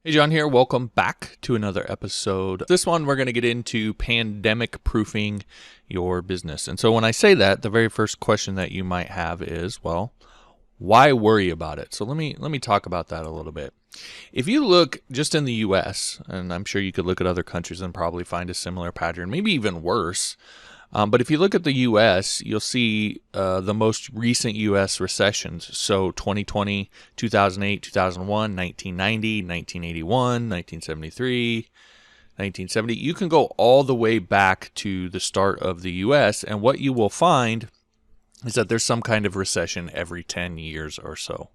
Hey, John here. Welcome back to another episode. This one, we're going to get into pandemic proofing your business. And so when I say that, the very first question that you might have is, well, why worry about it? So let me talk about that a little bit. If you look just in the US, and I'm sure you could look at other countries and probably find a similar pattern, maybe even worse. But if you look at the U.S., you'll see the most recent U.S. recessions. So 2020, 2008, 2001, 1990, 1981, 1973, 1970. You can go all the way back to the start of the U.S., and what you will find is that there's some kind of recession every 10 years or so.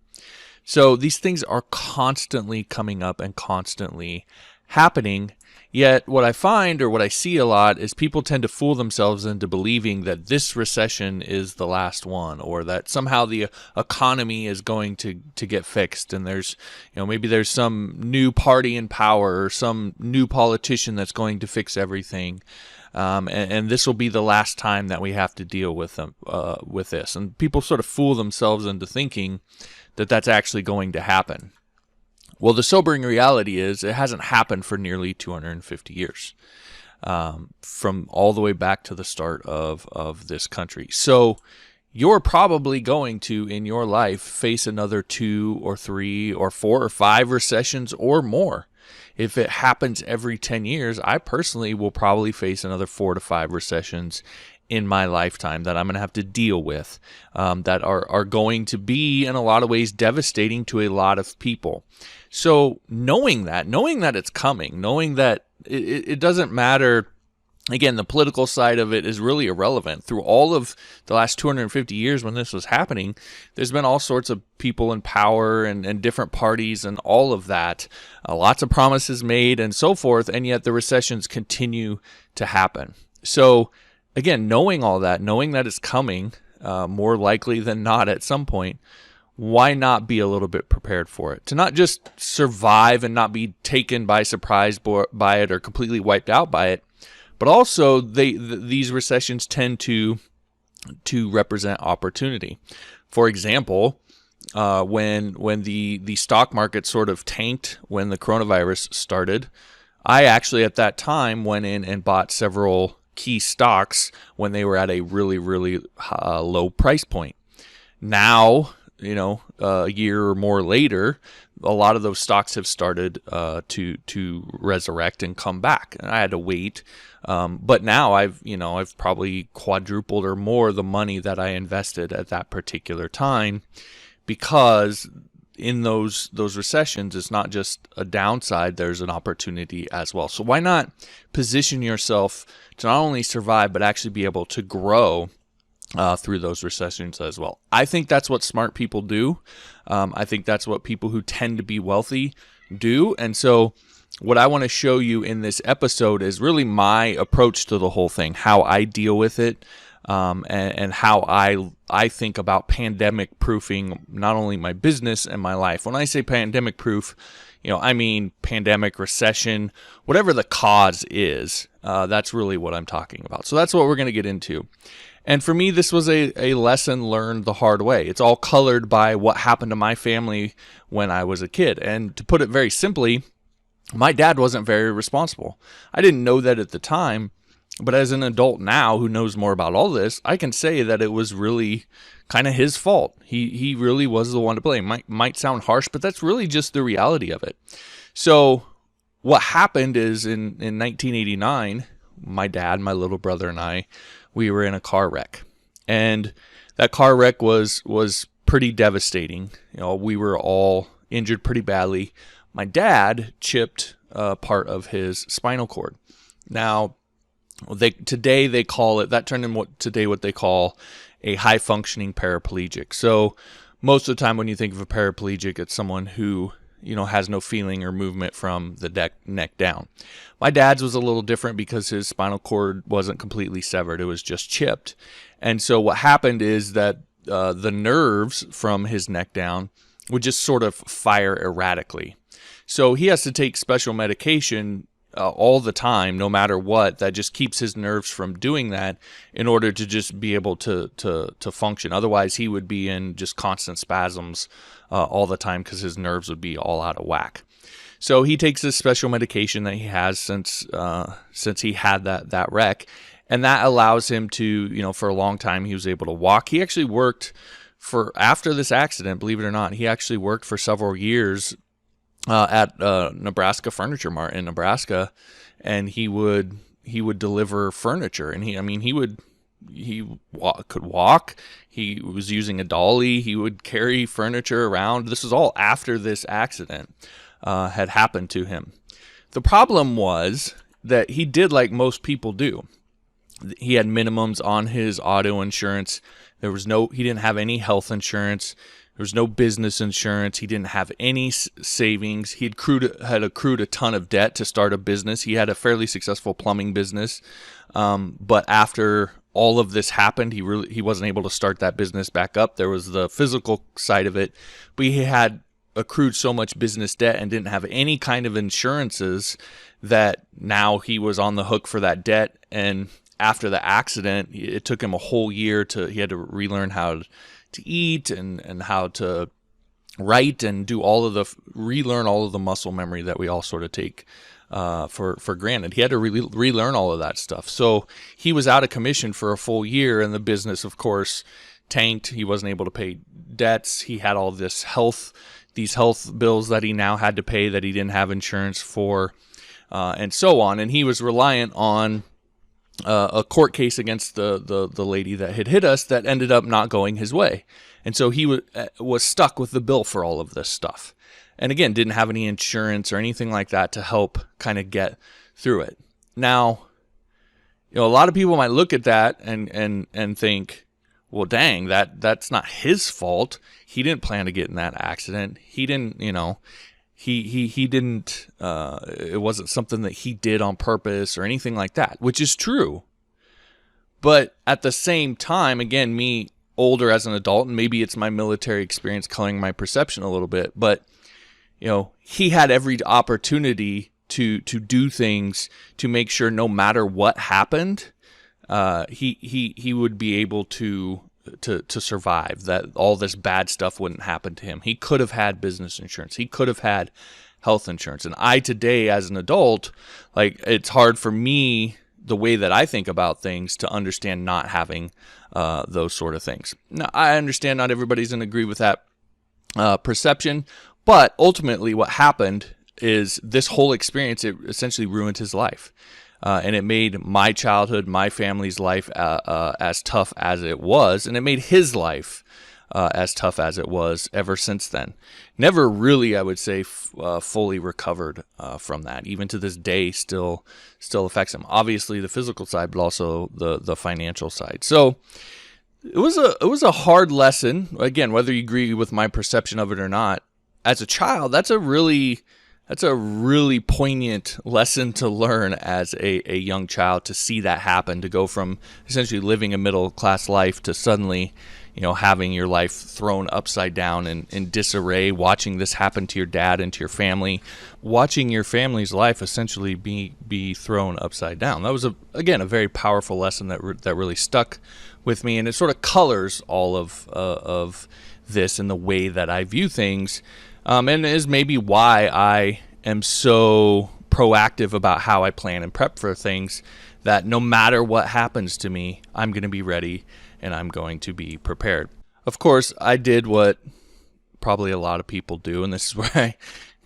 So these things are constantly coming up and constantly happening. Yet what I find, or what I see a lot, is people tend to fool themselves into believing that this recession is the last one, or that somehow the economy is going to get fixed, and there's, maybe there's some new party in power or some new politician that's going to fix everything, and this will be the last time that we have to deal with them with this. And people sort of fool themselves into thinking that that's actually going to happen. Well, the sobering reality is it hasn't happened for nearly 250 years, from all the way back to the start of this country. So you're probably going to, in your life, face another 2 or 3 or 4 or 5 recessions or more. If it happens every 10 years, I personally will probably face another 4 to 5 recessions in my lifetime that I'm going to have to deal with, that are going to be, in a lot of ways, devastating to a lot of people. So knowing that it's coming, knowing that it doesn't matter, again, the political side of it is really irrelevant. Through all of the last 250 years when this was happening, there's been all sorts of people in power and different parties and all of that, lots of promises made and so forth, and yet the recessions continue to happen. So again, knowing all that, knowing that it's coming, more likely than not at some point, why not be a little bit prepared for it? To not just survive and not be taken by surprise by it or completely wiped out by it, but also these recessions tend to represent opportunity. For example, when the stock market sort of tanked when the coronavirus started, I actually at that time went in and bought several key stocks when they were at a really, really low price point. Now, a year or more later, a lot of those stocks have started to resurrect and come back. And I had to wait, but now I've probably quadrupled or more the money that I invested at that particular time, because in those recessions, it's not just a downside, there's an opportunity as well. So why not position yourself to not only survive, but actually be able to grow through those recessions as well? I think that's what smart people do. I think that's what people who tend to be wealthy do. And so what I want to show you in this episode is really my approach to the whole thing, how I deal with it, and how I think about pandemic proofing not only my business and my life. When I say pandemic proof, I mean pandemic, recession, whatever the cause is. That's really what I'm talking about. So that's what we're going to get into. And for me, this was a lesson learned the hard way. It's all colored by what happened to my family when I was a kid. And to put it very simply, my dad wasn't very responsible. I didn't know that at the time, but as an adult now who knows more about all this, I can say that it was really kind of his fault. He really was the one to blame. Might sound harsh, but that's really just the reality of it. So what happened is in 1989, my dad, my little brother, and I, we were in a car wreck. And that car wreck was pretty devastating. We were all injured pretty badly. My dad chipped part of his spinal cord. Now, today they call it, that turned in what they call a high functioning paraplegic. So most of the time when you think of a paraplegic, it's someone who has no feeling or movement from the neck down. My dad's was a little different because his spinal cord wasn't completely severed. It was just chipped. And so what happened is that the nerves from his neck down would just sort of fire erratically. So he has to take special medication all the time, no matter what, that just keeps his nerves from doing that in order to just be able to function. Otherwise, he would be in just constant spasms all the time because his nerves would be all out of whack. So he takes this special medication that he has since he had that wreck, and that allows him to, for a long time he was able to walk. He actually worked after this accident, believe it or not, he actually worked for several years at Nebraska Furniture Mart in Nebraska, and he would deliver furniture, and he could walk. He was using a dolly. He would carry furniture around. This was all after this accident had happened to him. The problem was that he did like most people do. He had minimums on his auto insurance. He didn't have any health insurance. There was no business insurance. He didn't have any savings. He had accrued a ton of debt to start a business. He had a fairly successful plumbing business. But after all of this happened, he wasn't able to start that business back up. There was the physical side of it, but he had accrued so much business debt and didn't have any kind of insurances that now he was on the hook for that debt. And after the accident, it took him a whole year he had to relearn how to eat and how to write and relearn all of the muscle memory that we all sort of take for granted. He had to relearn all of that stuff. So he was out of commission for a full year, and the business, of course, tanked. He wasn't able to pay debts. He had all these health bills that he now had to pay that he didn't have insurance for, and so on. And he was reliant on a court case against the lady that had hit us that ended up not going his way. And so he was stuck with the bill for all of this stuff. And again, didn't have any insurance or anything like that to help kind of get through it. Now, a lot of people might look at that and think, well, dang, that's not his fault. He didn't plan to get in that accident. He didn't, he didn't, it wasn't something that he did on purpose or anything like that, which is true. But at the same time, again, me older as an adult, and maybe it's my military experience coloring my perception a little bit, but, he had every opportunity to do things to make sure no matter what happened, he would be able to survive, that all this bad stuff wouldn't happen to him. He could have had business insurance. He could have had health insurance. And I today, as an adult, it's hard for me, the way that I think about things, to understand not having those sort of things. Now, I understand not everybody's going to agree with that perception, but ultimately what happened is this whole experience, it essentially ruined his life. And it made my childhood, my family's life as tough as it was, and it made his life as tough as it was ever since then. Never really, I would say, fully recovered from that. Even to this day, still affects him. Obviously, the physical side, but also the financial side. So it was a hard lesson. Again, whether you agree with my perception of it or not, as a child, that's a really poignant lesson to learn as a young child, to see that happen, to go from essentially living a middle-class life to suddenly, having your life thrown upside down in disarray, watching this happen to your dad and to your family, watching your family's life essentially be thrown upside down. That was, again, a very powerful lesson that really stuck with me, and it sort of colors all of this in the way that I view things. And is maybe why I am so proactive about how I plan and prep for things, that no matter what happens to me, I'm going to be ready and I'm going to be prepared. Of course, I did what probably a lot of people do, and this is where I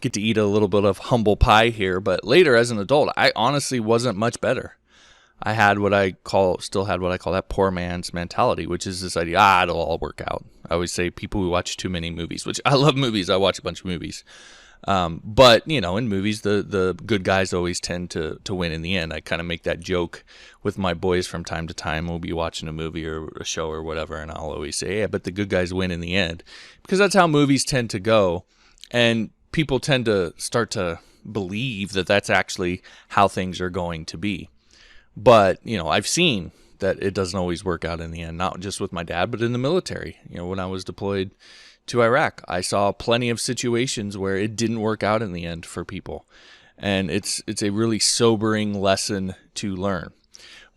get to eat a little bit of humble pie here, but later as an adult, I honestly wasn't much better. I had still had what I call that poor man's mentality, which is this idea, it'll all work out. I always say people who watch too many movies, which I love movies. I watch a bunch of movies. But, in movies, the good guys always tend to win in the end. I kind of make that joke with my boys from time to time. We'll be watching a movie or a show or whatever, and I'll always say, yeah, but the good guys win in the end. Because that's how movies tend to go. And people tend to start to believe that that's actually how things are going to be. But, I've seen that it doesn't always work out in the end, not just with my dad, but in the military. When I was deployed to Iraq, I saw plenty of situations where it didn't work out in the end for people. And it's a really sobering lesson to learn.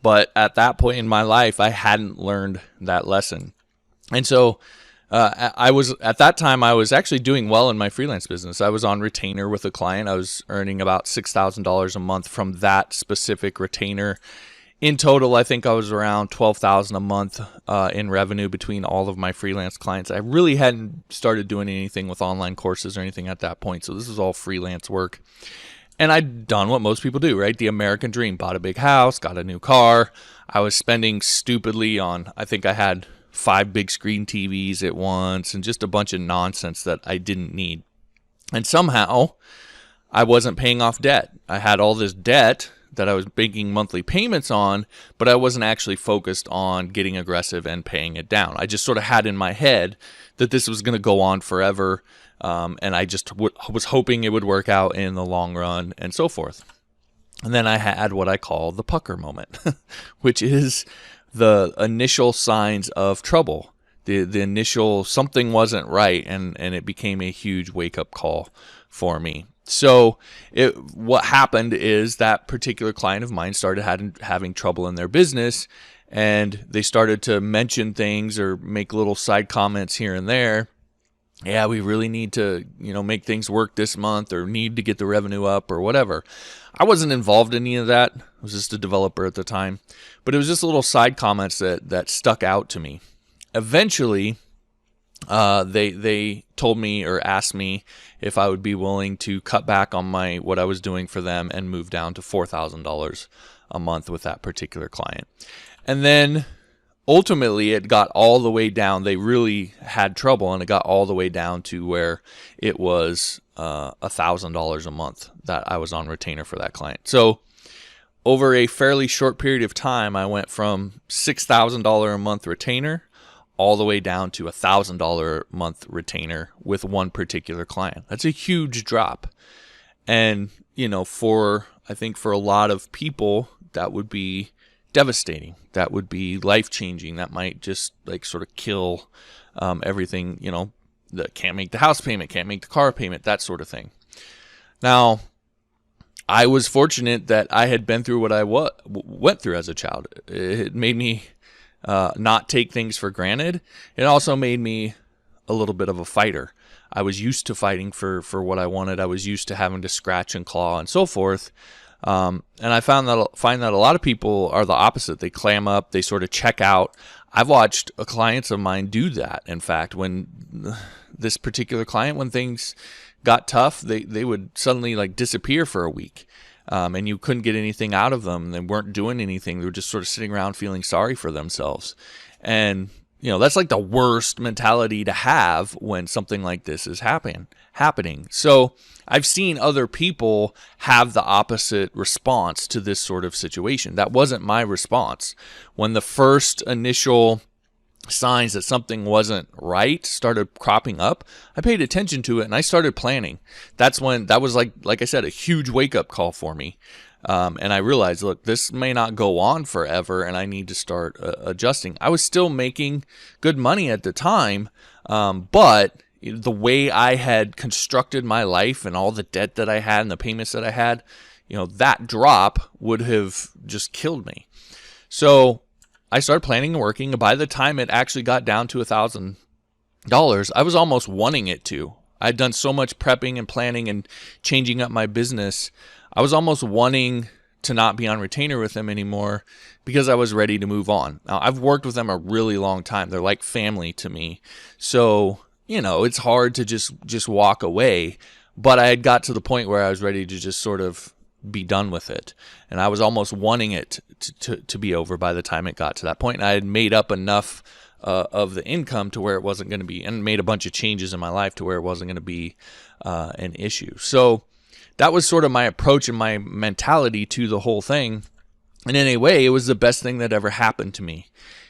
But at that point in my life, I hadn't learned that lesson. And so I was at that time I was actually doing well in my freelance business. I was on retainer with a client. I was earning about $6,000 a month from that specific retainer. In total, I think I was around $12,000 a month in revenue between all of my freelance clients. I really hadn't started doing anything with online courses or anything at that point, so this is all freelance work. And I'd done what most people do, right? The American dream. Bought a big house, got a new car. I was spending stupidly on, I think I had 5 big screen TVs at once and just a bunch of nonsense that I didn't need. And somehow I wasn't paying off debt. I had all this debt that I was making monthly payments on, but I wasn't actually focused on getting aggressive and paying it down. I just sort of had in my head that this was going to go on forever, and I just was hoping it would work out in the long run and so forth. And then I had what I call the pucker moment, which is the initial signs of trouble. The initial something wasn't right, and it became a huge wake-up call for me. So what happened is that particular client of mine started having trouble in their business, and they started to mention things or make little side comments here and there. Yeah, we really need to, make things work this month, or need to get the revenue up, or whatever. I wasn't involved in any of that. I was just a developer at the time, but it was just little side comments that stuck out to me. Eventually, they told me or asked me if I would be willing to cut back on what I was doing for them and move down to $4,000 a month with that particular client. And then ultimately it got all the way down. They really had trouble, and it got all the way down to where it was $1,000 a month that I was on retainer for that client. So over a fairly short period of time, I went from $6,000 a month retainer all the way down to $1,000 a month retainer with one particular client. That's a huge drop. And, I think for a lot of people, that would be devastating. That would be life-changing. That might just sort of kill everything, that can't make the house payment, can't make the car payment, that sort of thing. Now, I was fortunate that I had been through what I went through as a child. It made me not take things for granted. It also made me a little bit of a fighter. I was used to fighting for what I wanted. I was used to having to scratch and claw and so forth. And I find that a lot of people are the opposite. They clam up, they sort of check out. I've watched clients of mine do that. In fact, when this particular client, when things got tough, they would suddenly disappear for a week. And you couldn't get anything out of them. They weren't doing anything. They were just sort of sitting around feeling sorry for themselves. And, that's the worst mentality to have when something like this is happening. So I've seen other people have the opposite response to this sort of situation. That wasn't my response. When the first initial signs that something wasn't right started cropping up, I paid attention to it and I started planning. That was like I said, a huge wake-up call for me. And I realized, look, this may not go on forever, and I need to start adjusting. I was still making good money at the time, but the way I had constructed my life and all the debt that I had and the payments that I had, that drop would have just killed me. So I started planning and working. And by the time it actually got down to $1,000, I was almost wanting it to. I'd done so much prepping and planning and changing up my business. I was almost wanting to not be on retainer with them anymore because I was ready to move on. Now, I've worked with them a really long time. They're like family to me. So, it's hard to just walk away. But I had got to the point where I was ready to just sort of be done with it. And I was almost wanting it to be over by the time it got to that point. And I had made up enough of the income to where it wasn't going to be, and made a bunch of changes in my life to where it wasn't going to be an issue. So that was sort of my approach and my mentality to the whole thing. And in a way, it was the best thing that ever happened to me,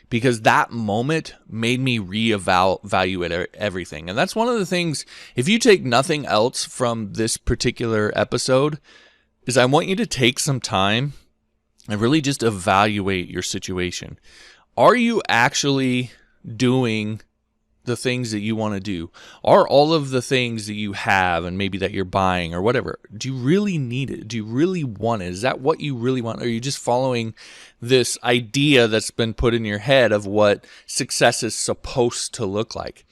because that moment made me reevaluate everything. And that's one of the things, if you take nothing else from this particular episode, is I want you to take some time and really just evaluate your situation. Are you actually doing the things that you want to do? Are all of the things that you have and maybe that you're buying or whatever, do you really need it? Do you really want it? Is that what you really want? Or are you just following this idea that's been put in your head of what success is supposed to look like?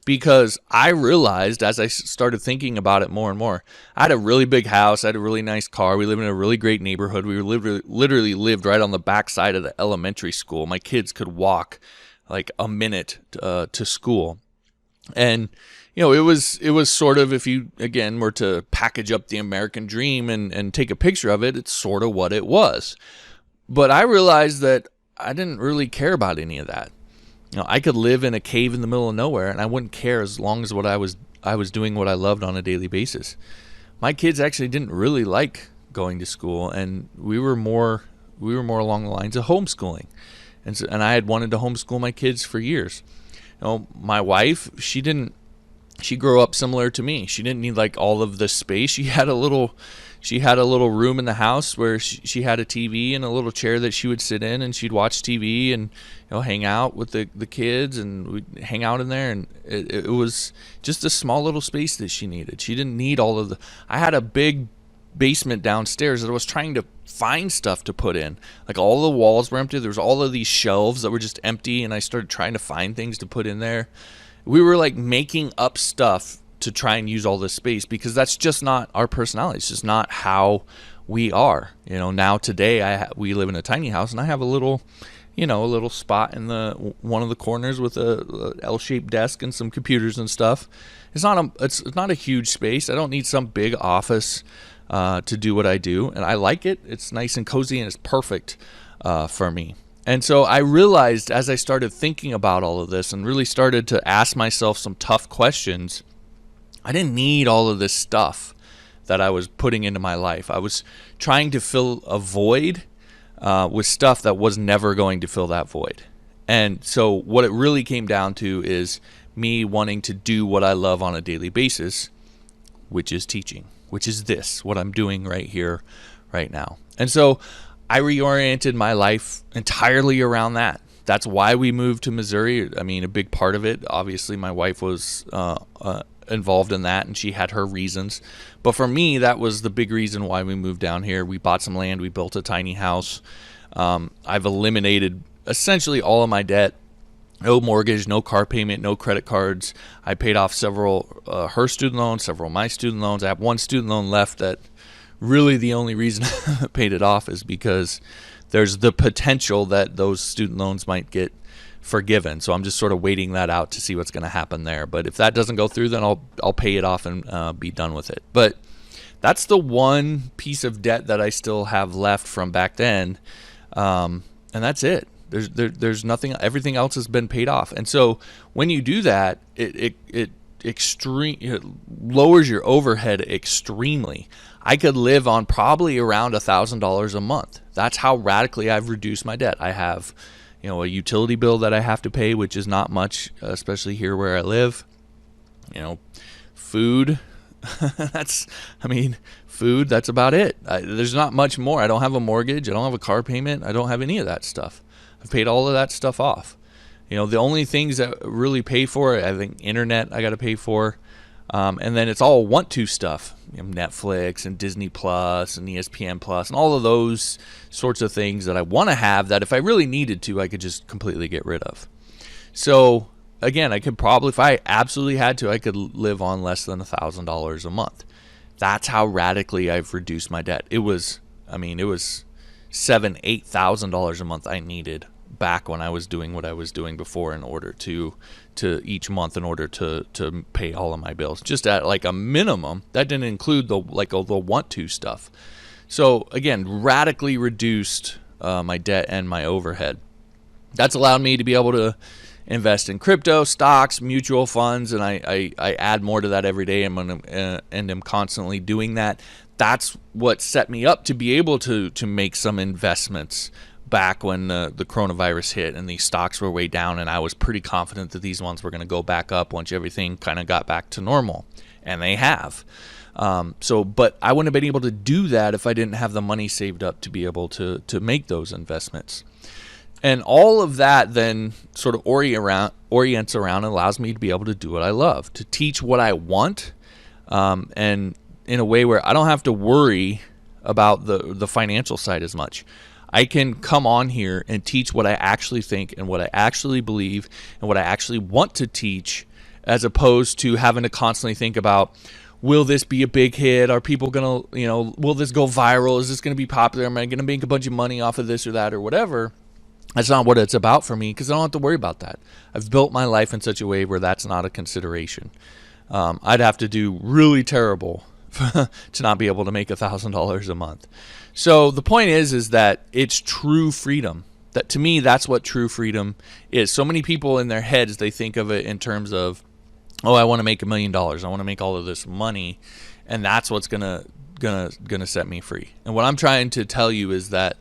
Because I realized as I started thinking about it more and more, I had a really big house. I had a really nice car. We lived in a really great neighborhood. We literally lived right on the backside of the elementary school. My kids could walk like a minute to school. And, it was sort of, if you, again, were to package up the American dream and take a picture of it, it's sort of what it was. But I realized that I didn't really care about any of that. I could live in a cave in the middle of nowhere and I wouldn't care as long as I was doing what I loved on a daily basis. My kids actually didn't really like going to school, and we were more along the lines of homeschooling. And I had wanted to homeschool my kids for years. My wife, she grew up similar to me. She didn't need like all of the space. She had a little room in the house where she had a TV and a little chair that she would sit in, and she'd watch TV and hang out with the kids, and we'd hang out in there. And it was just a small little space that she needed. She didn't need all of I had a big basement downstairs that I was trying to find stuff to put in. Like all the walls were empty. There was all of these shelves that were just empty, and I started trying to find things to put in there. We were like making up stuff to try and use all this space because that's just not our personality. It's just not how we are. Now today we live in a tiny house, and I have a little spot in one of the corners with a L-shaped desk and some computers and stuff. It's not a huge space. I don't need some big office to do what I do, and I like it. It's nice and cozy, and it's perfect for me. And so I realized as I started thinking about all of this and really started to ask myself some tough questions, I didn't need all of this stuff that I was putting into my life. I was trying to fill a void with stuff that was never going to fill that void. And so what it really came down to is me wanting to do what I love on a daily basis, which is teaching, which is what I'm doing right here, right now. And so I reoriented my life entirely around that. That's why we moved to Missouri. I mean, a big part of it, obviously, my wife was involved in that, and she had her reasons. But for me, that was the big reason why we moved down here. We bought some land. We built a tiny house. I've eliminated essentially all of my debt. No mortgage, no car payment, no credit cards. I paid off several her student loans, several of my student loans. I have one student loan left that really the only reason I paid it off is because there's the potential that those student loans might get forgiven. So I'm just sort of waiting that out to see what's going to happen there. But if that doesn't go through, then I'll pay it off and be done with it. But that's the one piece of debt that I still have left from back then, and that's it. There's nothing. Everything else has been paid off. And so when you do that, it lowers your overhead extremely. I could live on probably around $1,000 a month. That's how radically I've reduced my debt. I have, a utility bill that I have to pay, which is not much, especially here where I live. Food. Food. That's about it. There's not much more. I don't have a mortgage. I don't have a car payment. I don't have any of that stuff. I've paid all of that stuff off. The only things that really pay for it, I think internet I got to pay for. And then it's all want to stuff, Netflix and Disney Plus and ESPN Plus and all of those sorts of things that I want to have that if I really needed to, I could just completely get rid of. So again, I could probably, if I absolutely had to, I could live on less than $1,000 a month. That's how radically I've reduced my debt. It was $7,000-8,000 a month I needed back when I was doing what I was doing before in order to each month in order to pay all of my bills. Just at like a minimum. That didn't include the want to stuff. So again, radically reduced my debt and my overhead. That's allowed me to be able to invest in crypto, stocks, mutual funds, and I add more to that every day and am constantly doing that. That's what set me up to be able to make some investments back when the coronavirus hit and these stocks were way down, and I was pretty confident that these ones were going to go back up once everything kind of got back to normal, and they have. But I wouldn't have been able to do that if I didn't have the money saved up to be able to make those investments. And all of that then sort of orients around and allows me to be able to do what I love, to teach what I want, and in a way where I don't have to worry about the financial side as much. I can come on here and teach what I actually think and what I actually believe and what I actually want to teach, as opposed to having to constantly think about, will this be a big hit? Are people going to, will this go viral? Is this going to be popular? Am I going to make a bunch of money off of this or that or whatever? That's not what it's about for me, because I don't have to worry about that. I've built my life in such a way where that's not a consideration. I'd have to do really terrible to not be able to make $1,000 a month. So the point is that it's true freedom. That, to me, that's what true freedom is. So many people in their heads, they think of it in terms of, oh, I want to make $1 million. I want to make all of this money, and that's what's gonna set me free. And what I'm trying to tell you is that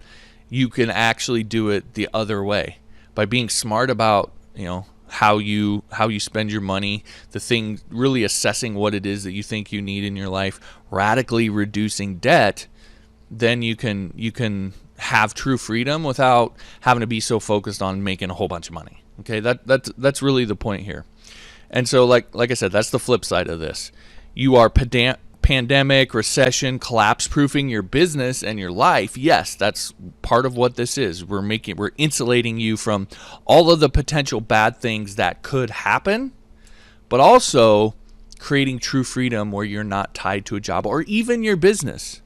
you can actually do it the other way by being smart about, how you spend your money, the thing, really assessing what it is that you think you need in your life, radically reducing debt. Then you can have true freedom without having to be so focused on making a whole bunch of money. Okay, that's really the point here. And so, like I said, that's the flip side of this. You are pandemic, recession, collapse-proofing your business and your life. Yes, that's part of what this is. We're insulating you from all of the potential bad things that could happen, but also creating true freedom where you're not tied to a job or even your business,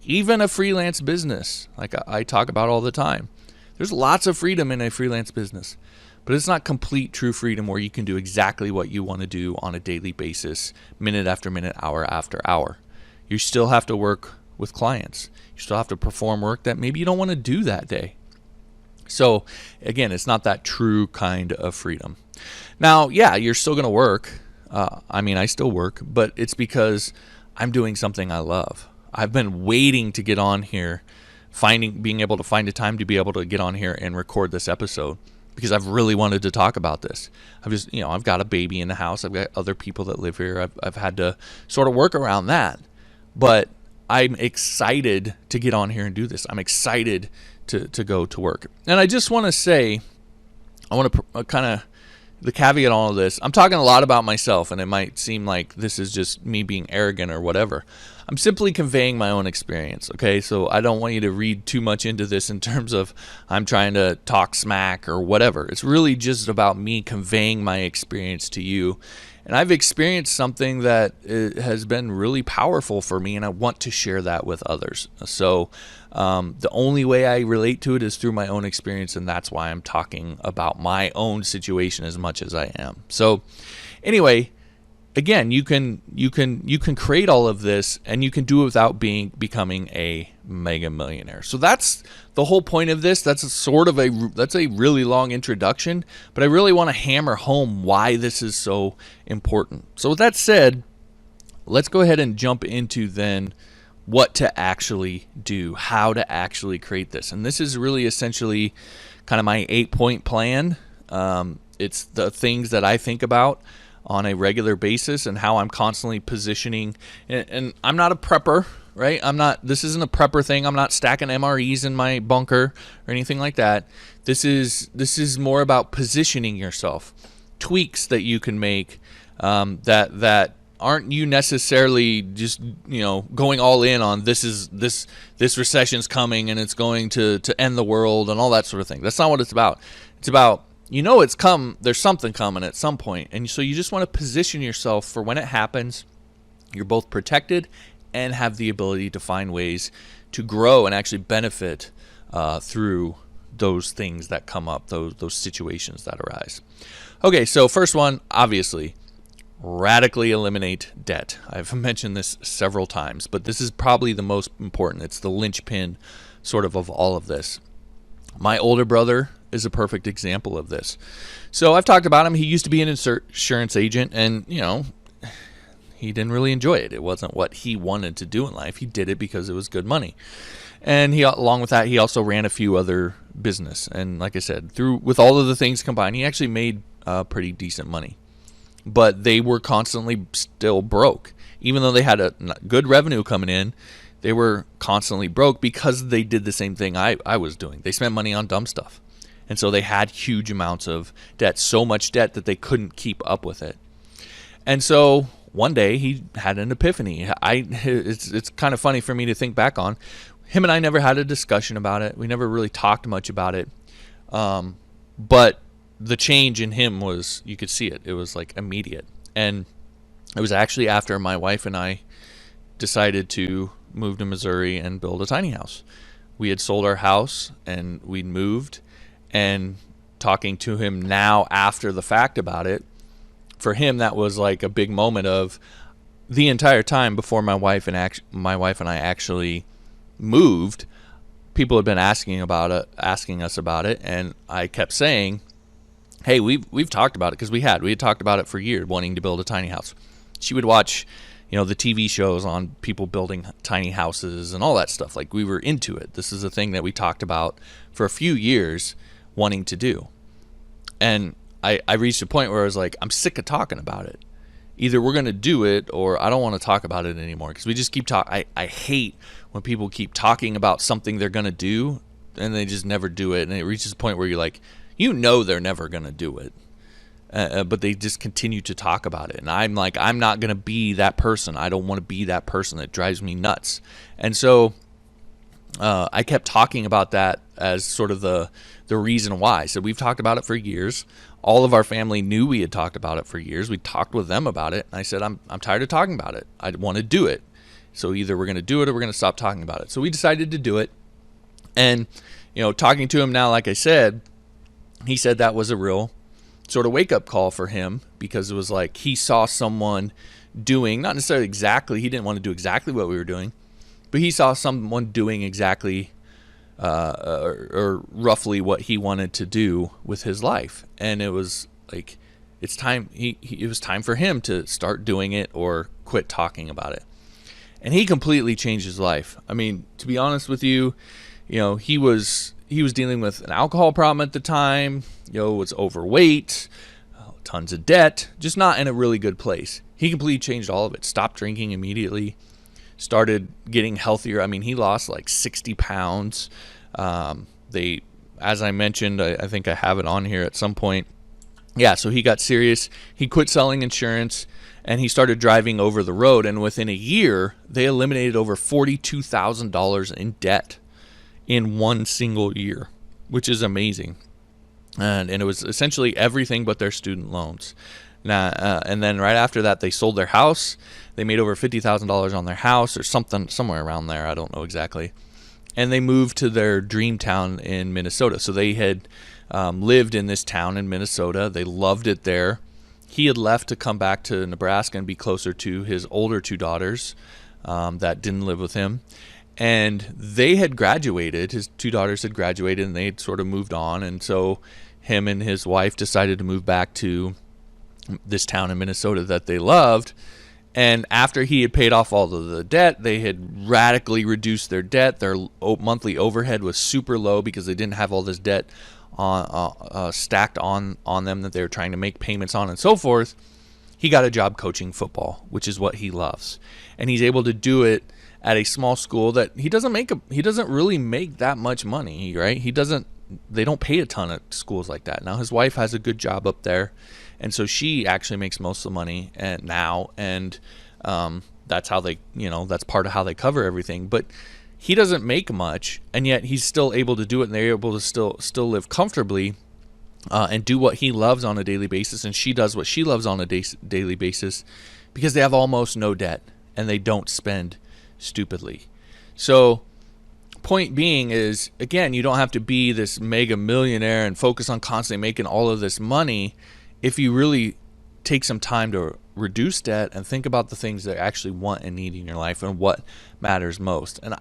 even a freelance business, like I talk about all the time. There's lots of freedom in a freelance business, but it's not complete true freedom where you can do exactly what you want to do on a daily basis, minute after minute, hour after hour. You still have to work with clients. You still have to perform work that maybe you don't want to do that day. So again, it's not that true kind of freedom. Now, yeah, you're still going to work. I still work, but it's because I'm doing something I love. I've been waiting to get on here, being able to find a time to be able to get on here and record this episode, because I've really wanted to talk about this. I've got a baby in the house. I've got other people that live here. I've had to sort of work around that, but I'm excited to get on here and do this. I'm excited to go to work. And I just want to say, I want to kind of, the caveat on all of this, I'm talking a lot about myself, and it might seem like this is just me being arrogant or whatever. I'm simply conveying my own experience, okay? So I don't want you to read too much into this in terms of I'm trying to talk smack or whatever. It's really just about me conveying my experience to you. And I've experienced something that has been really powerful for me, and I want to share that with others. So the only way I relate to it is through my own experience, and that's why I'm talking about my own situation as much as I am. So anyway, again, you can create all of this, and you can do it without becoming a mega millionaire. So that's the whole point of this. That's a really long introduction, but I really want to hammer home why this is so important. So with that said, let's go ahead and jump into then what to actually do, how to actually create this. And this is really essentially kind of my 8-point plan. It's the things that I think about on a regular basis and how I'm constantly positioning. And I'm not a prepper, right? This isn't a prepper thing. I'm not stacking MREs in my bunker or anything like that. This is more about positioning yourself, tweaks that you can make that aren't you necessarily just going all in on this recession's coming and it's going to end the world and all that sort of thing. That's not what it's about. It's about there's something coming at some point, and so you just want to position yourself for when it happens. You're both protected and have the ability to find ways to grow and actually benefit through those things that come up, those situations that arise. Okay, so first one, obviously, radically eliminate debt. I've mentioned this several times, but this is probably the most important. It's the linchpin sort of all of this. My older brother is a perfect example of this. So I've talked about him. He used to be an insurance agent, and he didn't really enjoy it. It wasn't what he wanted to do in life. He did it because it was good money. And along with that, he also ran a few other business. And like I said, with all of the things combined, he actually made pretty decent money. But they were constantly still broke. Even though they had a good revenue coming in, they were constantly broke because they did the same thing I was doing. They spent money on dumb stuff. And so they had huge amounts of debt, so much debt that they couldn't keep up with it. And so one day he had an epiphany. It's kind of funny for me to think back on. Him and I never had a discussion about it. We never really talked much about it. But the change in him was, you could see it. It was like immediate. And it was actually after my wife and I decided to move to Missouri and build a tiny house. We had sold our house and we'd moved, and talking to him now after the fact about it, for him that was like a big moment of the entire time before my wife and I actually moved, people had been asking us about it, and I kept saying, hey, we've talked about it, because we had talked about it for years, wanting to build a tiny house. She would watch, the TV shows on people building tiny houses and all that stuff. Like, we were into it. This is a thing that we talked about for a few years wanting to do. And I reached a point where I was like, I'm sick of talking about it. Either we're going to do it, or I don't want to talk about it anymore, because we just keep talking. I hate when people keep talking about something they're going to do and they just never do it. And it reaches a point where you're like, they're never going to do it. But they just continue to talk about it. And I'm like, I'm not going to be that person. I don't want to be that person. That drives me nuts. And so I kept talking about that as sort of the reason why. So we've talked about it for years. All of our family knew we had talked about it for years. We talked with them about it. And I said, I'm tired of talking about it. I want to do it. So either we're going to do it or we're going to stop talking about it. So we decided to do it. And, talking to him now, like I said, he said that was a real sort of wake-up call for him, because it was like he saw someone doing, not necessarily exactly, he didn't want to do exactly what we were doing, but he saw someone doing exactly or roughly what he wanted to do with his life. And it was like, it's time, it was time for him to start doing it or quit talking about it. And he completely changed his life. I mean, to be honest with you, he was dealing with an alcohol problem at the time, was overweight, tons of debt, just not in a really good place. He completely changed all of it. Stopped drinking immediately, started getting healthier. I mean, he lost like 60 pounds. As I mentioned, I think I have it on here at some point. Yeah, so he got serious. He quit selling insurance, and he started driving over the road. And within a year, they eliminated over $42,000 in debt in one single year, which is amazing. And it was essentially everything but their student loans. Now, and then right after that, they sold their house. They made over $50,000 on their house, or somewhere around there. I don't know exactly. And they moved to their dream town in Minnesota. So they had lived in this town in Minnesota. They loved it there. He had left to come back to Nebraska and be closer to his older two daughters that didn't live with him. And they had graduated. His two daughters had graduated, and they had sort of moved on. And so him and his wife decided to move back to this town in Minnesota that they loved. And after he had paid off all of the debt, they had radically reduced their debt. Their monthly overhead was super low because they didn't have all this debt stacked on them that they were trying to make payments on and so forth. He got a job coaching football, which is what he loves. And he's able to do it at a small school that he doesn't really make that much money, right? They don't pay a ton at schools like that. Now his wife has a good job up there, and so she actually makes most of the money now, and that's how they, that's part of how they cover everything. But he doesn't make much, and yet he's still able to do it, and they're able to still live comfortably and do what he loves on a daily basis, and she does what she loves on a daily basis, because they have almost no debt and they don't spend stupidly. So point being is, again, you don't have to be this mega millionaire and focus on constantly making all of this money if you really take some time to reduce debt and think about the things that you actually want and need in your life and what matters most. And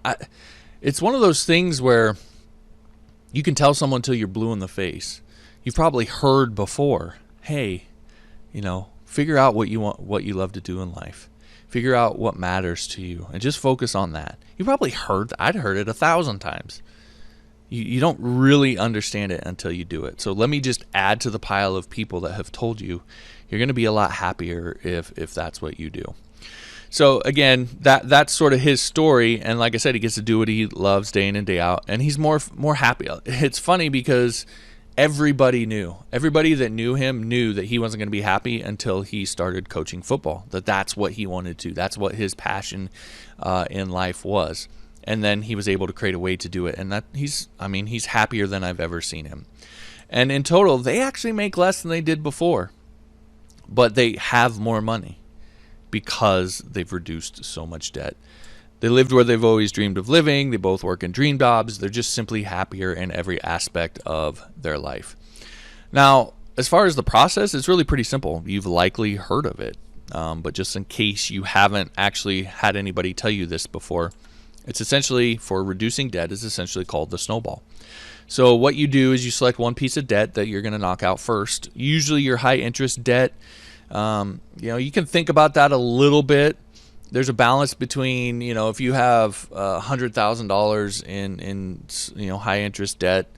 it's one of those things where you can tell someone till you're blue in the face. You've probably heard before, hey, figure out what you want, what you love to do in life. Figure out what matters to you and just focus on that. You probably I'd heard it 1,000 times. You don't really understand it until you do it. So let me just add to the pile of people that have told you you're going to be a lot happier if that's what you do. So again, that's sort of his story. And like I said, he gets to do what he loves day in and day out. And he's more happy. It's funny because everybody that knew him knew that he wasn't going to be happy until he started coaching football, that's what he wanted to. That's what his passion in life was. And then he was able to create a way to do it. And he's happier than I've ever seen him. And in total, they actually make less than they did before. But they have more money because they've reduced so much debt. They lived where they've always dreamed of living. They both work in dream jobs. They're just simply happier in every aspect of their life. Now, as far as the process, it's really pretty simple. You've likely heard of it. But just in case you haven't actually had anybody tell you this before, it's essentially, for reducing debt, is essentially called the snowball. So what you do is you select one piece of debt that you're going to knock out first. Usually your high interest debt, you can think about that a little bit. There's a balance between, if you have $100,000 in high interest debt,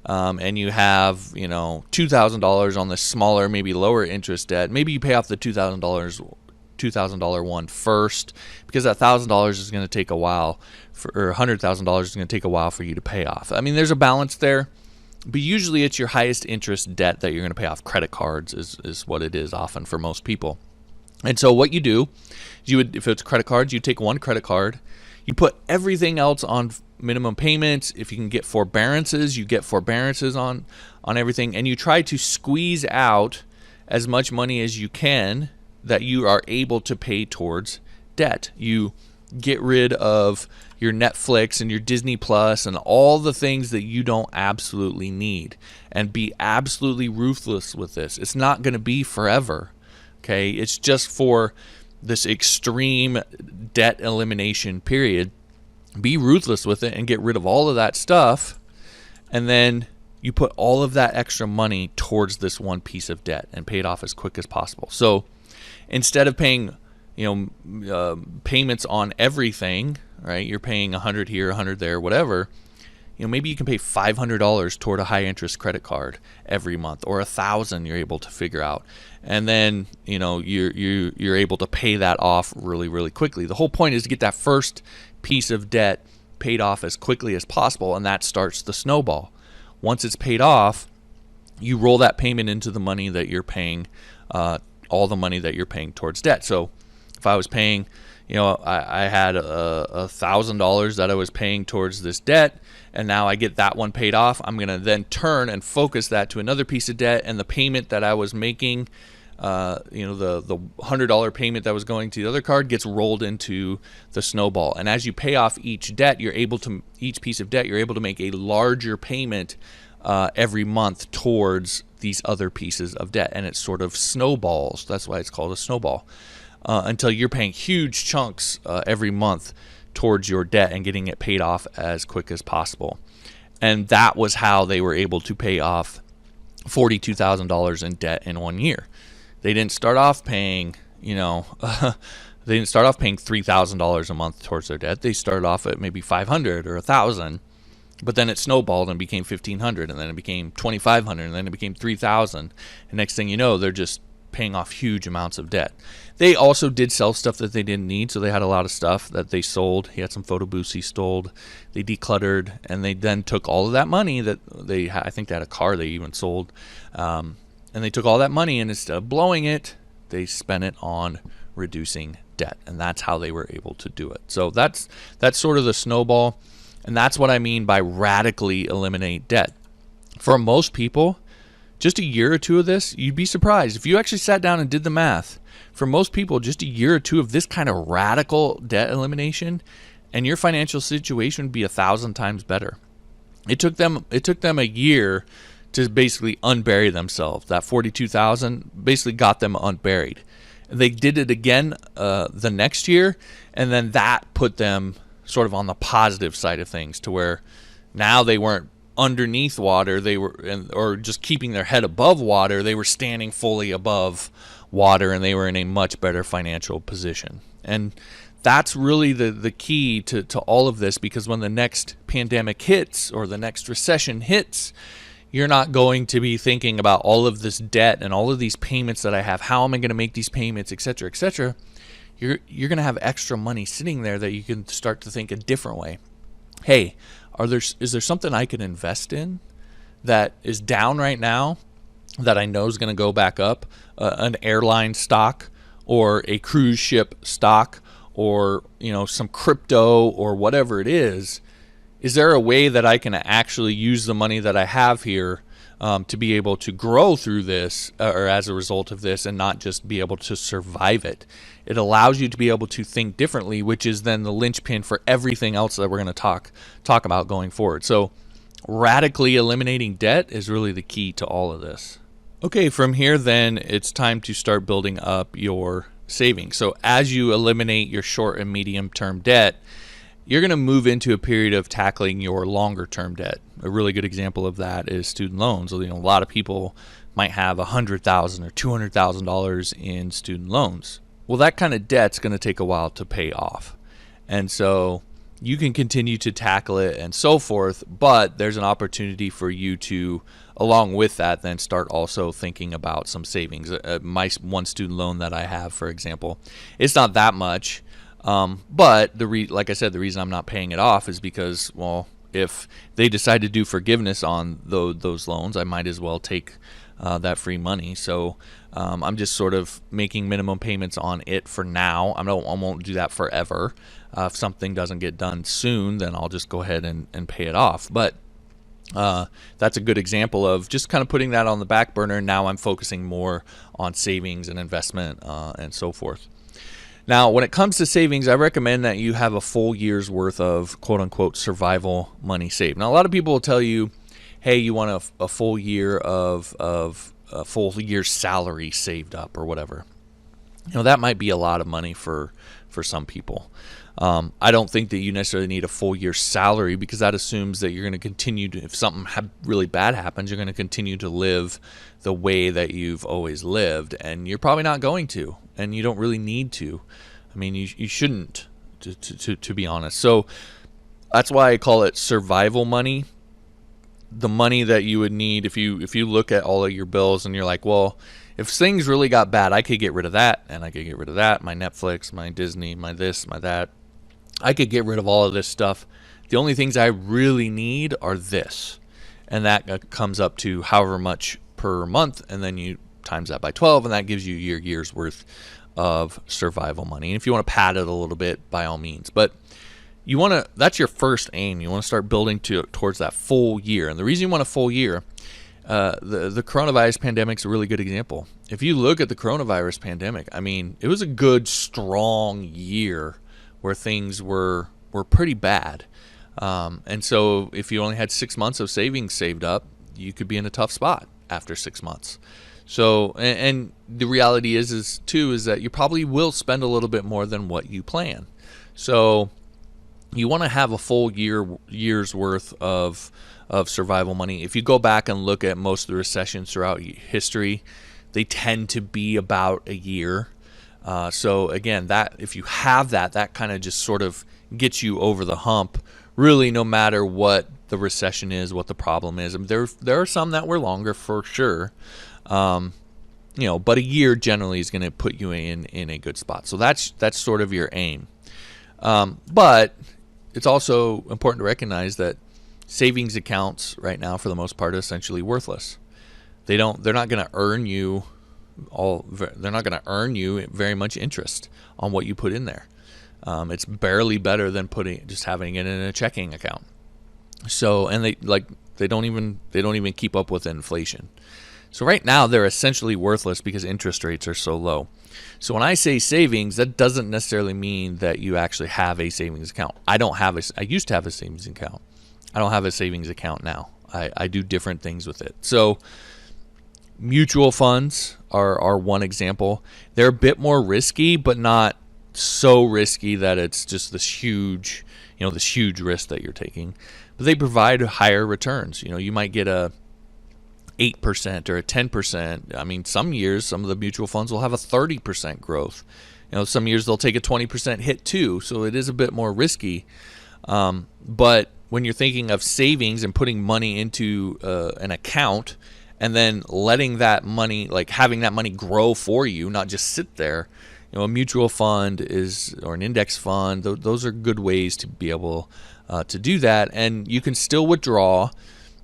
and you have, $2,000 on the smaller, maybe lower interest debt, maybe you pay off the $2,000 one first, because that $1,000 is going to take a while, or $100,000 is going to take a while for you to pay off. I mean, there's a balance there, but usually it's your highest interest debt that you're going to pay off. Credit cards is what it is often for most people. And so what you do, if it's credit cards, you take one credit card, you put everything else on minimum payments. If you can get forbearances, you get forbearances on everything, and you try to squeeze out as much money as you can that you are able to pay towards debt. You get rid of your Netflix and your Disney Plus and all the things that you don't absolutely need, and be absolutely ruthless with this. It's not going to be forever. Okay, it's just for this extreme debt elimination period. Be ruthless with it and get rid of all of that stuff, and then you put all of that extra money towards this one piece of debt and pay it off as quick as possible. So instead of paying payments on everything, right? You're paying $100 here, $100 there, whatever. Maybe you can pay $500 toward a high interest credit card every month, or $1,000 you're able to figure out, and then you're able to pay that off really, really quickly. The whole point is to get that first piece of debt paid off as quickly as possible, and that starts the snowball. Once it's paid off, you roll that payment into the money that you're paying, all the money that you're paying towards debt. So if I was paying, I had $1,000 that I was paying towards this debt, and now I get that one paid off. I'm going to then turn and focus that to another piece of debt, and the payment that I was making, the $100 payment that was going to the other card gets rolled into the snowball. And as you pay off each piece of debt, you're able to make a larger payment every month towards these other pieces of debt, and it sort of snowballs. That's why it's called a snowball. Until you're paying huge chunks every month towards your debt and getting it paid off as quick as possible. And that was how they were able to pay off $42,000 in debt in 1 year. They didn't start off paying, $3,000 a month towards their debt. They started off at maybe $500 or $1,000, but then it snowballed and became $1,500, and then it became $2,500, and then it became $3,000. And next thing you know, they're just paying off huge amounts of debt. They also did sell stuff that they didn't need, so they had a lot of stuff that they sold. He had some photo booths he stole. They decluttered, and they then took all of that money that they had. I think they had a car they even sold, and they took all that money, and instead of blowing it, they spent it on reducing debt, and that's how they were able to do it. So that's sort of the snowball, and that's what I mean by radically eliminate debt. For most people, just a year or two of this, you'd be surprised. If you actually sat down and did the math, for most people, just a year or two of this kind of radical debt elimination, and your financial situation would be 1,000 times better. It took them a year to basically unbury themselves. That $42,000 basically got them unburied. They did it again the next year, and then that put them sort of on the positive side of things, to where now they weren't underneath water, they were, or just keeping their head above water. They were standing fully above water, and they were in a much better financial position. And that's really the key to all of this, because when the next pandemic hits or the next recession hits, you're not going to be thinking about all of this debt and all of these payments that I have. How am I going to make these payments, et cetera, et cetera. You're going to have extra money sitting there that you can start to think a different way. Hey, is there something I can invest in that is down right now that I know is going to go back up, an airline stock or a cruise ship stock, or some crypto or whatever it is there a way that I can actually use the money that I have here to be able to grow through this, or as a result of this, and not just be able to survive it? It allows you to be able to think differently, which is then the linchpin for everything else that we're going to talk about going forward. So radically eliminating debt is really the key to all of this. Okay, from here then it's time to start building up your savings. So as you eliminate your short and medium term debt, you're going to move into a period of tackling your longer term debt. A really good example of that is student loans. A lot of people might have $100,000 or $200,000 in student loans. Well, that kind of debt's going to take a while to pay off. And so you can continue to tackle it and so forth, but there's an opportunity for you to, along with that, then start also thinking about some savings. My one student loan that I have, for example, it's not that much, but like I said, the reason I'm not paying it off is because, well, if they decide to do forgiveness on those loans, I might as well take that free money. So I'm just sort of making minimum payments on it for now. I won't do that forever. If something doesn't get done soon, then I'll just go ahead and pay it off. But that's a good example of just kind of putting that on the back burner. Now I'm focusing more on savings and investment and so forth. Now, when it comes to savings, I recommend that you have a full year's worth of quote-unquote survival money saved. Now, a lot of people will tell you, hey, you want a full year of a full year's salary saved up or whatever. That might be a lot of money for some people. I don't think that you necessarily need a full year's salary, because that assumes that you're going to continue to, if something really bad happens, you're going to continue to live the way that you've always lived, and you're probably not going to, and you don't really need to. I mean, you shouldn't, to be honest. So that's why I call it survival money. The money that you would need if you look at all of your bills and you're like, well, if things really got bad, I could get rid of that, and I could get rid of that, my Netflix, my Disney, my this, my that. I could get rid of all of this stuff. The only things I really need are this. And that comes up to however much per month, and then you times that by 12, and that gives you your year's worth of survival money. And if you want to pad it a little bit, by all means. But that's your first aim. You want to start building towards that full year. And the reason you want a full year, the coronavirus pandemic is a really good example. If you look at the coronavirus pandemic, I mean, it was a good, strong year where things were pretty bad. And so if you only had 6 months of savings saved up, you could be in a tough spot after 6 months. So, and the reality is that you probably will spend a little bit more than what you plan. So you want to have a full year's worth of survival money. If you go back and look at most of the recessions throughout history, they tend to be about a year. So again, that if you have that kind of just sort of gets you over the hump, really, no matter what the recession is, what the problem is. I mean, there are some that were longer for sure, but a year generally is going to put you in a good spot. So that's sort of your aim. But it's also important to recognize that savings accounts right now, for the most part, are essentially worthless. They're not going to earn you very much interest on what you put in there. It's barely better than just having it in a checking account. So, and they don't even keep up with inflation. So right now they're essentially worthless because interest rates are so low. So when I say savings, that doesn't necessarily mean that you actually have a savings account. I used to have a savings account. I don't have a savings account now. I do different things with it. So mutual funds are one example. They're a bit more risky, but not so risky that it's just this huge risk that you're taking. But they provide higher returns. You might get a 8% or a 10%. I mean, some years, some of the mutual funds will have a 30% growth. Some years they'll take a 20% hit too. So it is a bit more risky. But when you're thinking of savings and putting money into an account, and then letting that money, having that money grow for you, not just sit there, a mutual fund or an index fund, those are good ways to be able to do that. And you can still withdraw.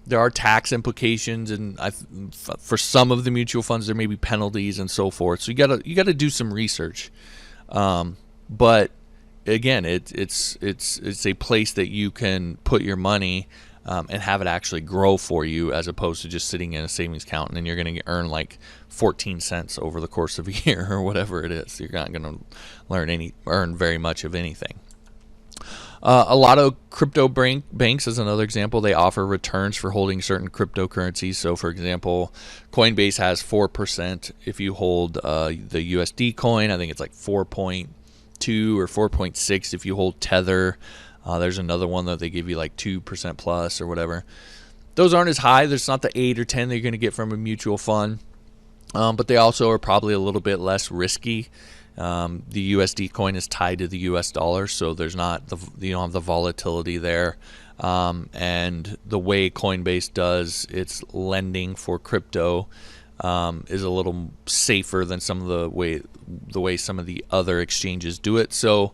There are tax implications, and for some of the mutual funds, there may be penalties and so forth. So you gotta do some research. But again, it's a place that you can put your money and have it actually grow for you, as opposed to just sitting in a savings account and then you're going to earn like 14 cents over the course of a year or whatever it is. You're not going to earn very much of anything. A lot of crypto banks, as another example, they offer returns for holding certain cryptocurrencies. So, for example, Coinbase has 4% if you hold the USD coin. I think it's like 4.2 or 4.6 if you hold Tether. There's another one that they give you like 2% plus or whatever. Those aren't as high. There's not the 8 or 10 that you're going to get from a mutual fund, but they also are probably a little bit less risky. The USD coin is tied to the US dollar, so there's not you don't have the volatility there. And the way Coinbase does its lending for crypto is a little safer than some of the way some of the other exchanges do it. So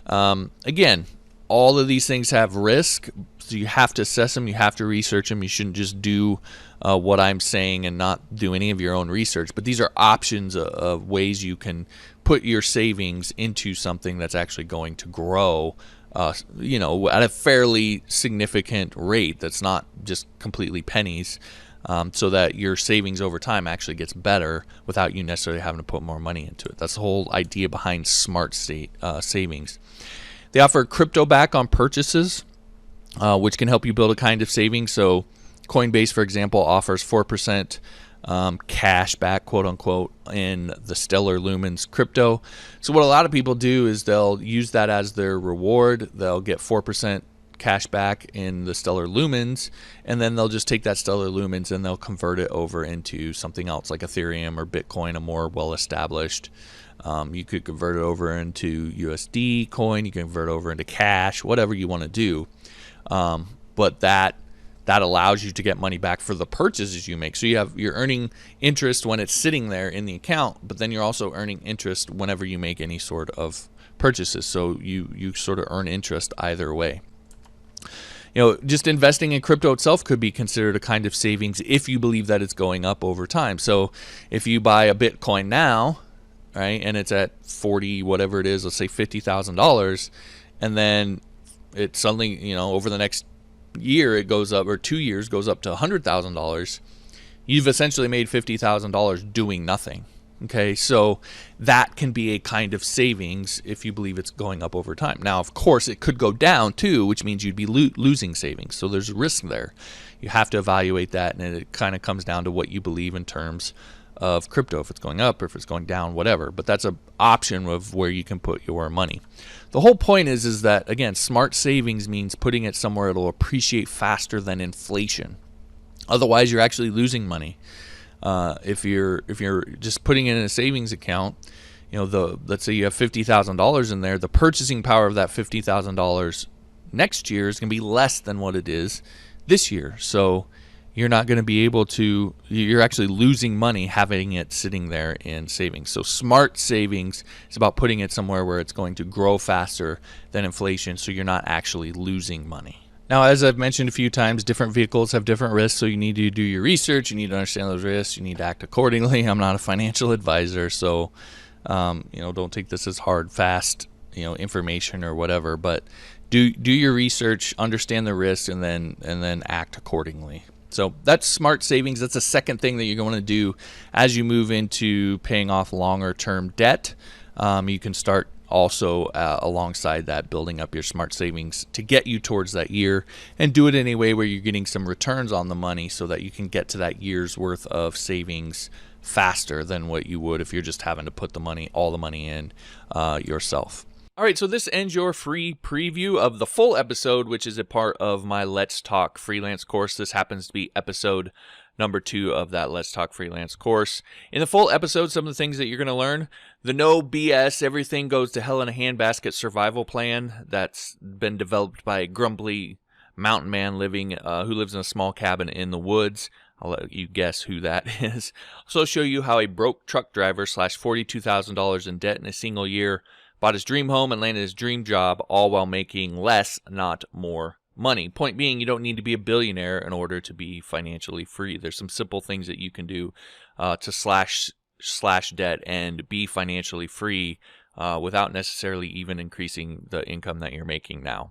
again, all of these things have risk, so you have to assess them, you have to research them. You shouldn't just do what I'm saying and not do any of your own research. But these are options of ways you can put your savings into something that's actually going to grow, at a fairly significant rate that's not just completely pennies, so that your savings over time actually gets better without you necessarily having to put more money into it. That's the whole idea behind smart savings. They offer crypto back on purchases, which can help you build a kind of savings. So Coinbase, for example, offers 4% cash back, quote unquote, in the Stellar Lumens crypto. So what a lot of people do is they'll use that as their reward. They'll get 4% cash back in the Stellar Lumens, and then they'll just take that Stellar Lumens and they'll convert it over into something else like Ethereum or Bitcoin, a more well-established. You could convert it over into USD coin. You can convert it over into cash, whatever you want to do. But that allows you to get money back for the purchases you make. So you're earning interest when it's sitting there in the account, but then you're also earning interest whenever you make any sort of purchases. So you sort of earn interest either way. Just investing in crypto itself could be considered a kind of savings if you believe that it's going up over time. So if you buy a Bitcoin now, right, and it's at 40, whatever it is, let's say $50,000, and then it suddenly, over the next year it goes up, or 2 years goes up to $100,000, you've essentially made $50,000 doing nothing. Okay, so that can be a kind of savings if you believe it's going up over time. Now, of course, it could go down too, which means you'd be losing savings. So there's a risk there. You have to evaluate that, and it kind of comes down to what you believe in terms of crypto, if it's going up or if it's going down, whatever. But that's an option of where you can put your money. The whole point is that, again, smart savings means putting it somewhere it'll appreciate faster than inflation. Otherwise, you're actually losing money. If you're just putting it in a savings account, let's say you have $50,000 in there, the purchasing power of that $50,000 next year is going to be less than what it is this year. So you're not going to be able to, you're actually losing money having it sitting there in savings. So smart savings is about putting it somewhere where it's going to grow faster than inflation, so you're not actually losing money. Now, as I've mentioned a few times, different vehicles have different risks, so you need to do your research, you need to understand those risks, you need to act accordingly. I'm not a financial advisor, so don't take this as hard, fast, information or whatever, but do your research, understand the risks, and then act accordingly. So that's smart savings. That's the second thing that you're going to do as you move into paying off longer term debt. You can start also alongside that, building up your smart savings to get you towards that year, and do it in a way where you're getting some returns on the money so that you can get to that year's worth of savings faster than what you would if you're just having to put all the money in yourself. All right, so this ends your free preview of the full episode, which is a part of my Let's Talk Freelance course. This happens to be episode number 2 of that Let's Talk Freelance course. In the full episode, some of the things that you're going to learn: the no BS, everything goes to hell in a handbasket survival plan that's been developed by a grumbly mountain man who lives in a small cabin in the woods. I'll let you guess who that is. I'll also show you how a broke truck driver slashed $42,000 in debt in a single year, bought his dream home, and landed his dream job, all while making less, not more money. Point being, you don't need to be a billionaire in order to be financially free. There's some simple things that you can do to slash debt and be financially free without necessarily even increasing the income that you're making now.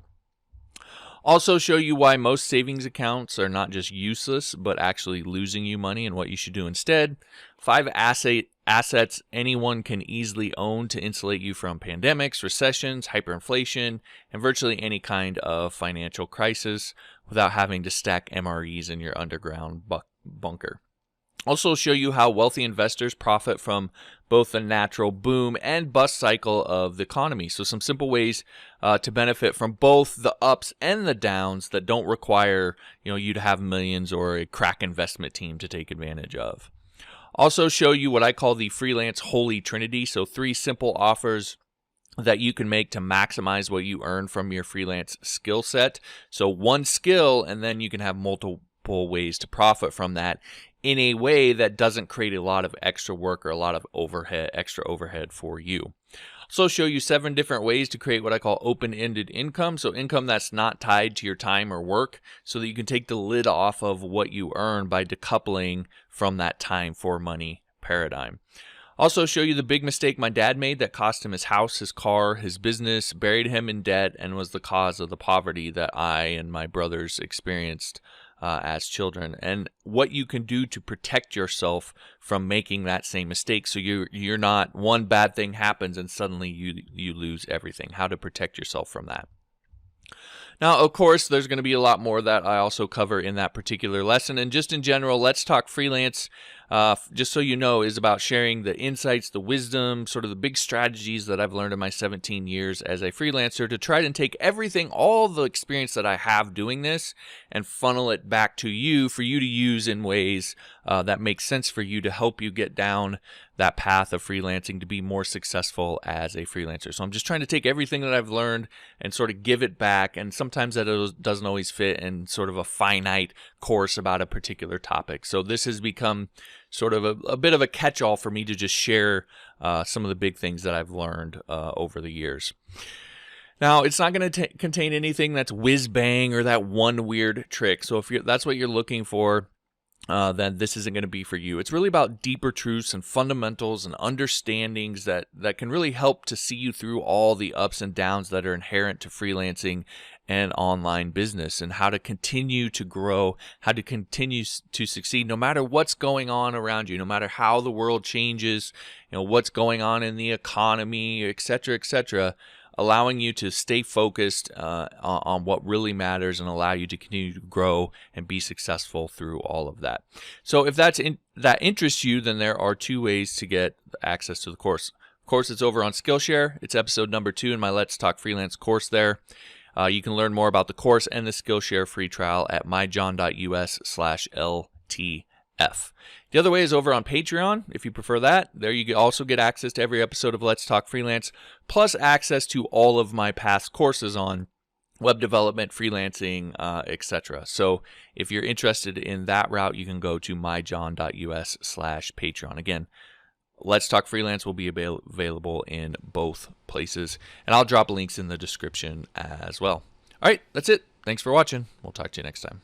Also show you why most savings accounts are not just useless, but actually losing you money and what you should do instead. 5 assets anyone can easily own to insulate you from pandemics, recessions, hyperinflation, and virtually any kind of financial crisis without having to stack MREs in your underground bunker. Also show you how wealthy investors profit from both the natural boom and bust cycle of the economy. So some simple ways to benefit from both the ups and the downs that don't require you to have millions or a crack investment team to take advantage of. Also show you what I call the freelance holy trinity. So 3 simple offers that you can make to maximize what you earn from your freelance skill set. So 1 skill, and then you can have multiple ways to profit from that in a way that doesn't create a lot of extra work or a lot of extra overhead for you. So show you 7 different ways to create what I call open-ended income. So income that's not tied to your time or work, so that you can take the lid off of what you earn by decoupling from that time for money paradigm. Also show you the big mistake my dad made that cost him his house, his car, his business, buried him in debt, and was the cause of the poverty that I and my brothers experienced as children, and what you can do to protect yourself from making that same mistake, so you're not, one bad thing happens and suddenly you lose everything. How to protect yourself from that. Now, of course, there's going to be a lot more that I also cover in that particular lesson. And just in general, Let's Talk Freelance, just so you know, is about sharing the insights, the wisdom, sort of the big strategies that I've learned in my 17 years as a freelancer to try and take everything, all the experience that I have doing this, and funnel it back to you for you to use in ways that make sense for you to help you get down that path of freelancing to be more successful as a freelancer. So I'm just trying to take everything that I've learned and sort of give it back, and sometimes that doesn't always fit in sort of a finite course about a particular topic. So this has become sort of a bit of a catch-all for me to just share some of the big things that I've learned over the years. Now, it's not going to contain anything that's whiz-bang or that one weird trick. So if that's what you're looking for, then this isn't going to be for you. It's really about deeper truths and fundamentals and understandings that can really help to see you through all the ups and downs that are inherent to freelancing and online business, and how to continue to grow, how to continue to succeed no matter what's going on around you, no matter how the world changes, what's going on in the economy, etc., allowing you to stay focused on what really matters and allow you to continue to grow and be successful through all of that. So if that interests you, then there are 2 ways to get access to the course. Of course, it's over on Skillshare. It's episode number 2 in my Let's Talk Freelance course there. You can learn more about the course and the Skillshare free trial at myjohn.us/LTF. The other way is over on Patreon, if you prefer that. There you also get access to every episode of Let's Talk Freelance, plus access to all of my past courses on web development, freelancing, etc. So if you're interested in that route, you can go to myjohn.us/Patreon. Again, Let's Talk Freelance will be available in both places, and I'll drop links in the description as well. All right, that's it. Thanks for watching. We'll talk to you next time.